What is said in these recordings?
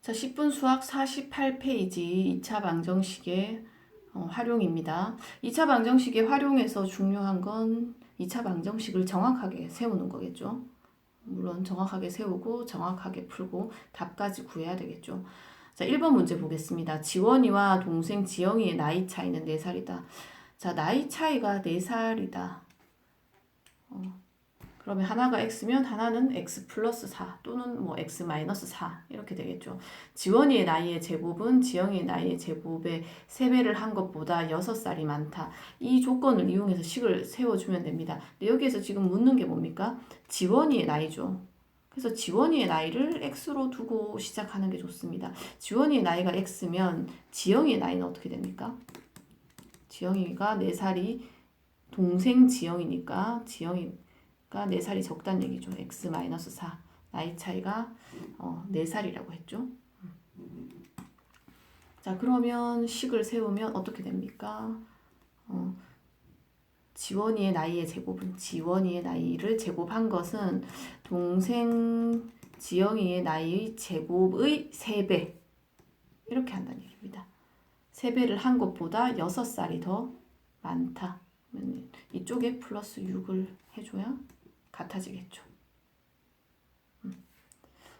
자, 10분 수학 48페이지 2차 방정식의 활용입니다. 2차 방정식의 활용에서 중요한 건 2차 방정식을 정확하게 세우는 거겠죠. 물론 정확하게 세우고 정확하게 풀고 답까지 구해야 되겠죠. 자, 1번 문제 보겠습니다. 지원이와 동생 지영이의 나이 차이는 4살이다. 자, 나이 차이가 4살이다. 그러면 하나가 x면 하나는 x 플러스 4 또는 뭐 x 마이너스 4 이렇게 되겠죠. 지원이의 나이의 제곱은 지영이의 나이의 제곱의 3배를 한 것보다 6살이 많다. 이 조건을 이용해서 식을 세워주면 됩니다. 근데 여기에서 지금 묻는 게 뭡니까? 지원이의 나이죠. 그래서 지원이의 나이를 x로 두고 시작하는 게 좋습니다. 지원이의 나이가 x면 지영이의 나이는 어떻게 됩니까? 지영이가 4살이 동생 지영이니까 지영이 4살이 적다는 얘기죠. x-4 나이 차이가 4살이라고 했죠. 자, 그러면 식을 세우면 어떻게 됩니까? 지원이의 나이의 제곱은 지원이의 나이를 제곱한 것은 동생 지영이의 나이의 제곱의 3배 이렇게 한다는 얘기입니다. 3배를 한 것보다 6살이 더 많다. 이쪽에 플러스 6을 해줘야 같아지겠죠.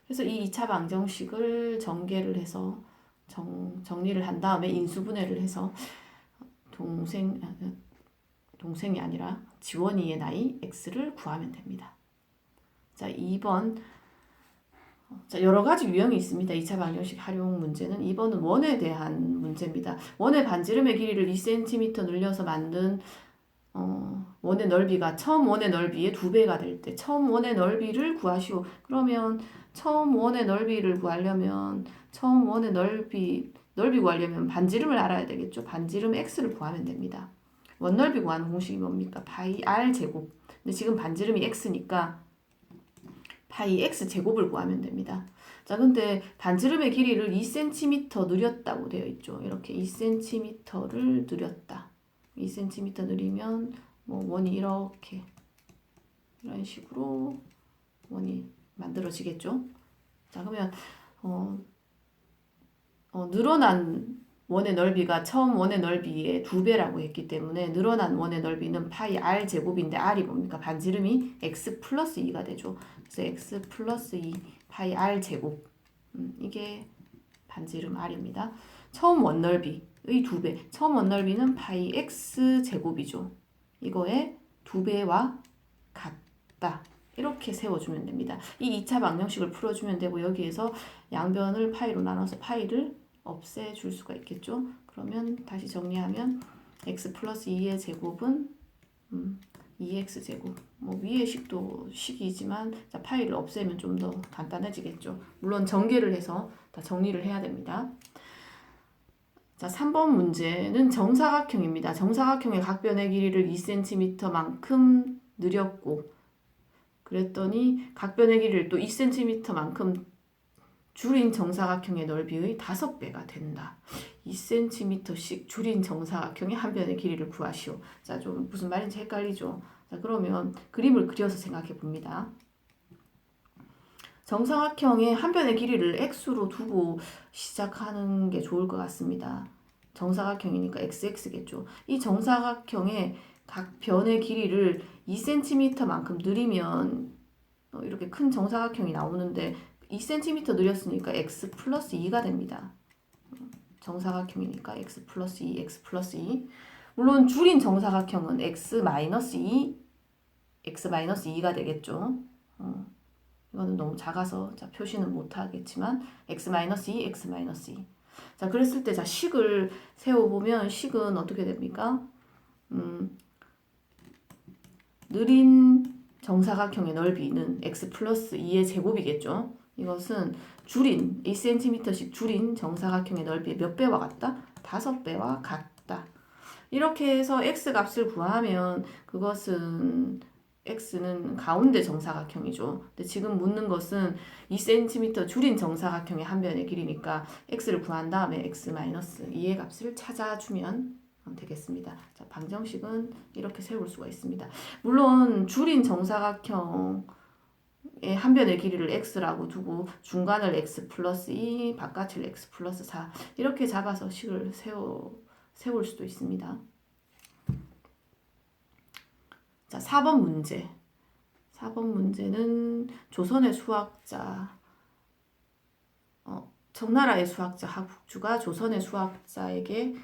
그래서 이 2차 방정식을 전개를 해서 정리를 한 다음에 인수분해를 해서 동생이 아니라 지원이의 나이 x를 구하면 됩니다. 자, 2번. 자, 여러 가지 유형이 있습니다. 2차 방정식 활용 문제는 2번은 원에 대한 문제입니다. 원의 반지름의 길이를 2cm 늘려서 만든 원의 넓이가 처음 원의 넓이의 2배가 될 때 처음 원의 넓이를 구하시오. 그러면 처음 원의 넓이를 구하려면 처음 원의 넓이 구하려면 반지름을 알아야 되겠죠. 반지름 x를 구하면 됩니다. 원 넓이 구하는 공식이 뭡니까? 파이 r 제곱. 근데 지금 반지름이 x니까 파이 x 제곱을 구하면 됩니다. 자, 근데 반지름의 길이를 2cm 늘렸다고 되어 있죠. 이렇게 2cm를 늘렸다. 2cm 늘리면 뭐 원이 이렇게 이런 식으로 원이 만들어지겠죠. 자, 그러면 늘어난 원의 넓이가 처음 원의 넓이의 2배라고 했기 때문에 늘어난 원의 넓이는 파이 r 제곱인데 r이 뭡니까? 반지름이 x 플러스 2가 되죠. 그래서 x 플러스 2 파이 r 제곱 이게 반지름 r입니다. 처음 원넓이의 2배. 처음 원넓이는 파이 x 제곱이죠. 이거의 2배와 같다. 이렇게 세워주면 됩니다. 이 2차 방정식을 풀어주면 되고 여기에서 양변을 파이로 나눠서 파이를 없애줄 수가 있겠죠. 그러면 다시 정리하면 x 플러스 2의 제곱은 2x 제곱. 뭐 위의 식도 식이지만 자, 파이를 없애면 좀 더 간단해지겠죠. 물론 전개를 해서 다 정리를 해야 됩니다. 자, 3번 문제는 정사각형입니다. 정사각형의 각변의 길이를 2cm만큼 늘렸고 그랬더니 각변의 길이를 또 2cm만큼 줄인 정사각형의 넓이의 5배가 된다. 2cm씩 줄인 정사각형의 한 변의 길이를 구하시오. 자, 좀 무슨 말인지 헷갈리죠? 자, 그러면 그림을 그려서 생각해 봅니다. 정사각형의 한 변의 길이를 x로 두고 시작하는 게 좋을 것 같습니다. 정사각형이니까 xx겠죠. 이 정사각형의 각 변의 길이를 2cm만큼 늘리면 이렇게 큰 정사각형이 나오는데 2cm 늘렸으니까 x 플러스 2가 됩니다. 정사각형이니까 x 플러스 2, x 플러스 2. 물론 줄인 정사각형은 x 마이너스 2, x 마이너스 2가 되겠죠. 이거는 너무 작아서 자, 표시는 못하겠지만 x 마이너스 2, x 마이너스 2. 자, 그랬을 때 자, 식을 세워보면 식은 어떻게 됩니까? 느린 정사각형의 넓이는 x 플러스 2의 제곱이겠죠. 이것은 줄인 2cm씩 줄인 정사각형의 넓이의 몇 배와 같다? 5배와 같다. 이렇게 해서 x 값을 구하면 그것은 x는 가운데 정사각형이죠. 근데 지금 묻는 것은 2cm 줄인 정사각형의 한 변의 길이니까 x를 구한 다음에 x-2의 값을 찾아주면 되겠습니다. 자, 방정식은 이렇게 세울 수가 있습니다. 물론 줄인 정사각형의 한 변의 길이를 x라고 두고 중간을 x 플러스 2, 바깥을 x 플러스 4 이렇게 잡아서 식을 세울 수도 있습니다. 자, 4번 문제. 4번 문제는 조선의 수학자 청나라의 수학자 하국주가 조선의 수학자에게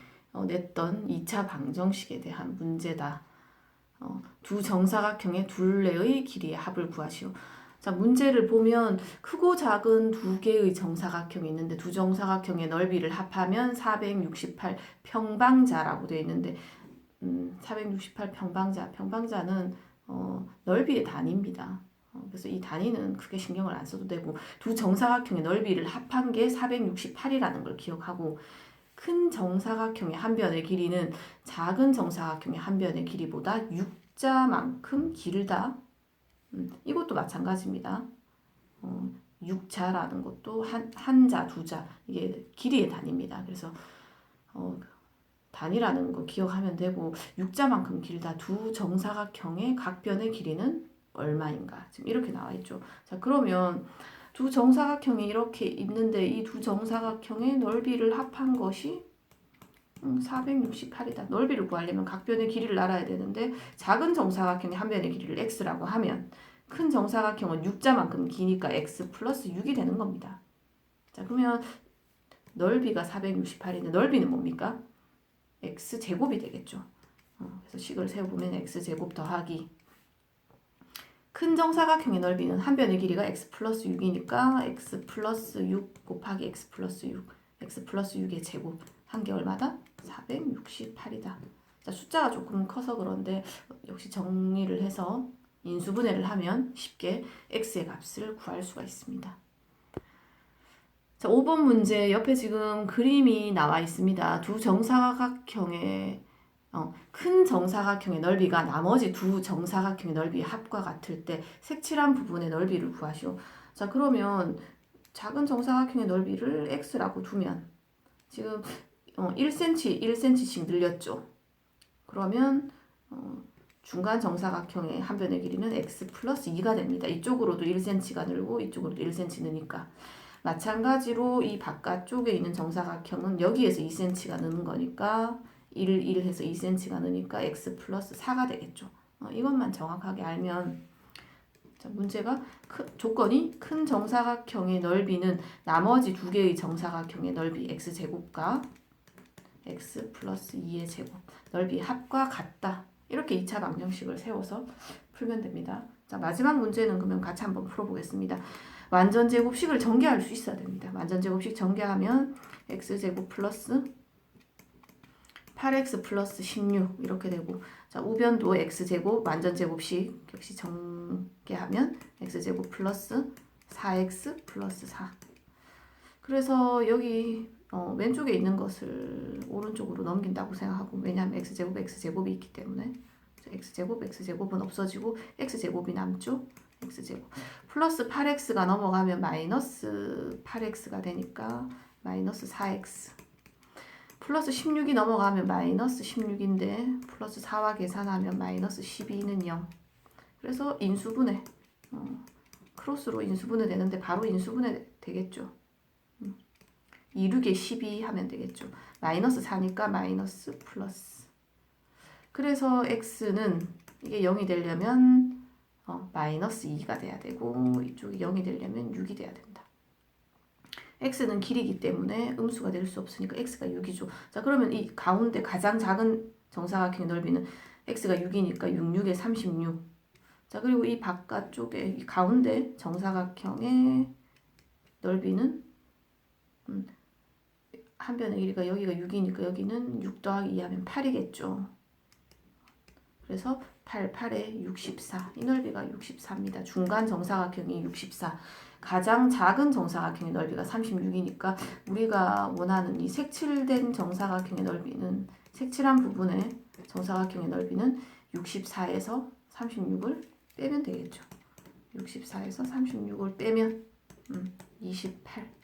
냈던 2차 방정식에 대한 문제다. 두 정사각형의 둘레의 길이의 합을 구하시오. 자, 문제를 보면 크고 작은 두 개의 정사각형이 있는데 두 정사각형의 넓이를 합하면 468 평방자라고 되어 있는데 468 평방자는 넓이의 단위입니다. 그래서 이 단위는 크게 신경을 안 써도 되고 두 정사각형의 넓이를 합한 게 468이라는 걸 기억하고 큰 정사각형의 한 변의 길이는 작은 정사각형의 한 변의 길이보다 6자만큼 길다. 이것도 마찬가지입니다. 6자라는 것도 한자, 두자 이게 길이의 단위입니다. 그래서 단위라는 거 기억하면 되고 6자만큼 길다. 두 정사각형의 각 변의 길이는 얼마인가? 지금 이렇게 나와 있죠. 자, 그러면 두 정사각형이 이렇게 있는데 이 두 정사각형의 넓이를 합한 것이 468이다. 넓이를 구하려면 각 변의 길이를 알아야 되는데 작은 정사각형의 한 변의 길이를 x라고 하면 큰 정사각형은 6자만큼 기니까 x 플러스 6이 되는 겁니다. 자, 그러면 넓이가 468인데 넓이는 뭡니까? x제곱이 되겠죠. 그래서 식을 세워보면 x제곱 더하기 큰 정사각형의 넓이는 한 변의 길이가 x 플러스 6이니까 x 플러스 6 곱하기 x 플러스 6 x 플러스 6의 제곱 한 게 얼마다? 468이다. 자, 숫자가 조금 커서 그런데 역시 정리를 해서 인수분해를 하면 쉽게 x의 값을 구할 수가 있습니다. 자, 5번 문제 옆에 지금 그림이 나와 있습니다. 두 정사각형의 큰 정사각형의 넓이가 나머지 두 정사각형의 넓이의 합과 같을 때 색칠한 부분의 넓이를 구하시오. 자, 그러면 작은 정사각형의 넓이를 x라고 두면 지금 1cm, 1cm씩 늘렸죠. 그러면 중간 정사각형의 한 변의 길이는 x 플러스 2가 됩니다. 이쪽으로도 1cm가 늘고 이쪽으로도 1cm 느니까. 마찬가지로 이 바깥쪽에 있는 정사각형은 여기에서 2cm가 느는 거니까 1 해서 2cm가 느니까 x 플러스 4가 되겠죠. 이것만 정확하게 알면 자, 문제가 조건이 큰 정사각형의 넓이는 나머지 두 개의 정사각형의 넓이 x제곱과 x 플러스 2의 제곱 넓이의 합과 같다. 이렇게 2차 방정식을 세워서 풀면 됩니다. 자, 마지막 문제는 그러면 같이 한번 풀어보겠습니다. 완전 제곱식을 전개할 수 있어야 됩니다. 완전 제곱식 전개하면 x제곱 플러스 8x 플러스 16 이렇게 되고 자, 우변도 x제곱 완전 제곱식 역시 전개하면 x제곱 플러스 4x 플러스 4 그래서 여기 왼쪽에 있는 것을 오른쪽으로 넘긴다고 생각하고 왜냐하면 x제곱이 있기 때문에 x제곱은 없어지고 x제곱이 남죠. x제곱 플러스 8x가 넘어가면 마이너스 8x가 되니까 마이너스 4x 플러스 16이 넘어가면 마이너스 16인데 플러스 4와 계산하면 마이너스 12는 0 그래서 인수분해 크로스로 인수분해 되는데 바로 인수분해 되겠죠. 2, 6에 12 하면 되겠죠. 마이너스 4니까 마이너스 플러스 그래서 x는 이게 0이 되려면 마이너스 2가 돼야 되고 이쪽이 0이 되려면 6이 돼야 된다. x는 길이기 때문에 음수가 될 수 없으니까 x가 6이죠. 자, 그러면 이 가운데 가장 작은 정사각형의 넓이는 x가 6이니까 6, 6에 36. 자, 그리고 이 바깥쪽에 이 가운데 정사각형의 넓이는 한 변의 길이가 여기가 6이니까 여기는 6 더하기 2 하면 8이겠죠. 그래서 8에 64. 이 넓이가 64입니다. 중간 정사각형이 64. 가장 작은 정사각형의 넓이가 36이니까 우리가 원하는 이 색칠된 정사각형의 넓이는 색칠한 부분의 정사각형의 넓이는 64에서 36을 빼면 되겠죠. 64에서 36을 빼면 28.